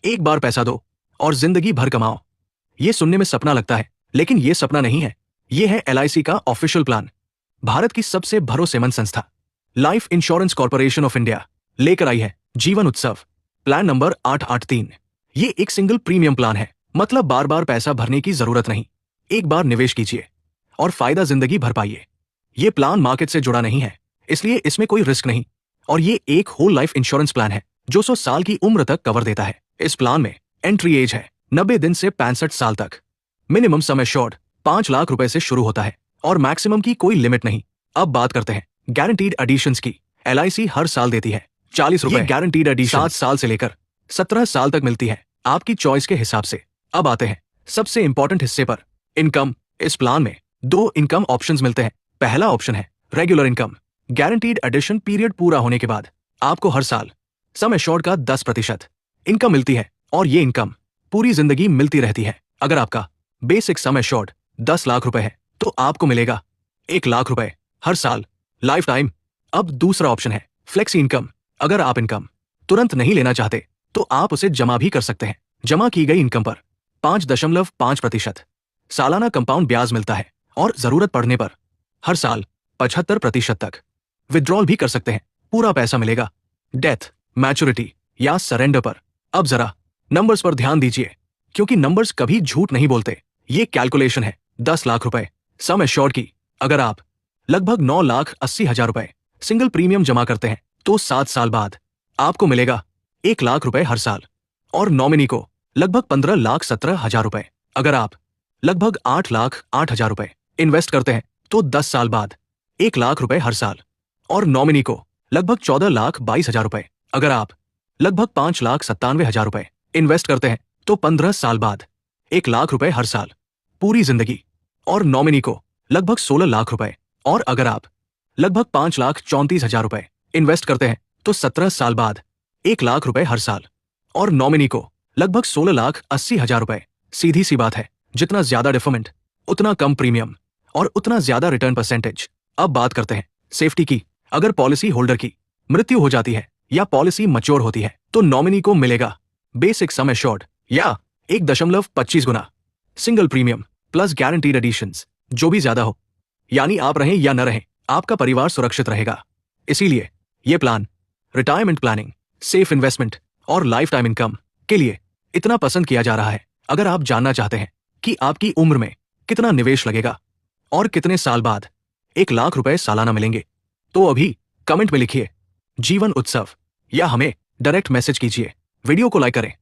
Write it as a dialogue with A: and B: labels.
A: एक बार पैसा दो और जिंदगी भर कमाओ। ये सुनने में सपना लगता है, लेकिन ये सपना नहीं है। ये है LIC का ऑफिशियल प्लान। भारत की सबसे भरोसेमंद संस्था life insurance corporation of India लेकर आई है जीवन उत्सव प्लान नंबर 883। ये एक सिंगल प्रीमियम प्लान है, मतलब बार बार पैसा भरने की जरूरत नहीं। एक बार निवेश कीजिए और फायदा जिंदगी भर पाइए। ये प्लान मार्केट से जुड़ा नहीं है, इसलिए इसमें कोई रिस्क नहीं। और ये एक होल लाइफ इंश्योरेंस प्लान है जो 100 साल की उम्र तक कवर देता है। इस प्लान में एंट्री एज है 90 दिन से 65 साल तक। मिनिमम सम एश्योर्ड 5 लाख रुपए से शुरू होता है और मैक्सिमम की कोई लिमिट नहीं। अब बात करते हैं गारंटीड एडिशंस की। LIC हर साल देती है 40 रुपए गारंटीड एडिशन 7 साल से लेकर 17 साल तक मिलती है, आपकी चॉइस के हिसाब से। अब आते हैं सबसे इंपॉर्टेंट हिस्से पर, इनकम। इस प्लान में 2 इनकम ऑप्शंस मिलते हैं। पहला ऑप्शन है regular income. Guaranteed addition period पूरा होने के बाद आपको हर साल सम एश्योर्ड का 10% इनकम मिलती है और ये इनकम पूरी जिंदगी मिलती रहती है। अगर आपका बेसिक सम एश्योर्ड 10 लाख रुपए है तो आपको मिलेगा 1 लाख रुपए हर साल लाइफ टाइम। अब दूसरा ऑप्शन है फ्लेक्सी इनकम। अगर आप इनकम तुरंत नहीं लेना चाहते तो आप उसे जमा भी कर सकते हैं। जमा की गई इनकम पर 5.5% सालाना कंपाउंड ब्याज मिलता है और जरूरत पड़ने पर हर साल 75% तक विड्रॉल भी कर सकते हैं। पूरा पैसा मिलेगा डेथ, मैच्योरिटी या सरेंडर पर। अब जरा नंबर्स पर ध्यान दीजिए, क्योंकि नंबर्स कभी झूठ नहीं बोलते। ये कैलकुलेशन है 10 लाख रुपए सम एश्योर्ड की। अगर आप लगभग 9,80,000 रुपए सिंगल प्रीमियम जमा करते हैं तो 7 साल बाद आपको मिलेगा 1 लाख रुपए हर साल और नॉमिनी को लगभग 15,17,000 रुपए। अगर आप लगभग 8,08,000 रुपए इन्वेस्ट करते हैं तो 10 साल बाद 1 लाख रुपए हर साल और नॉमिनी को लगभग 14,22,000 रुपए। अगर आप लगभग 5,97,000 रुपए इन्वेस्ट करते हैं तो 15 साल बाद 1 लाख रुपए हर साल पूरी जिंदगी और नॉमिनी को लगभग 16 लाख रुपए। और अगर आप लगभग 5,34,000 रुपए इन्वेस्ट करते हैं तो 17 साल बाद 1 लाख रुपए हर साल और नॉमिनी को लगभग 16,80,000 रुपए। सीधी सी बात है, जितना ज्यादा डिफर्मेंट उतना कम प्रीमियम और उतना ज्यादा रिटर्न परसेंटेज। अब बात करते हैं सेफ्टी की। अगर पॉलिसी होल्डर की मृत्यु हो जाती है या पॉलिसी मैच्योर होती है तो नॉमिनी को मिलेगा बेसिक सम एश्योर्ड या 1.25 गुना single premium plus guaranteed additions, जो भी ज्यादा हो। यानी आप रहें या न रहें, आपका परिवार सुरक्षित रहेगा। इसीलिए यह plan retirement planning, safe investment और लाइफ टाइम इनकम के लिए इतना पसंद किया जा रहा है। अगर आप जानना चाहते हैं कि आपकी उम्र में कितना निवेश लगेगा और कितने साल बाद 1 लाख रुपए सालाना मिलेंगे, तो अभी कमेंट में लिखिए जीवन उत्सव या हमें डायरेक्ट मैसेज कीजिए। वीडियो को लाइक करें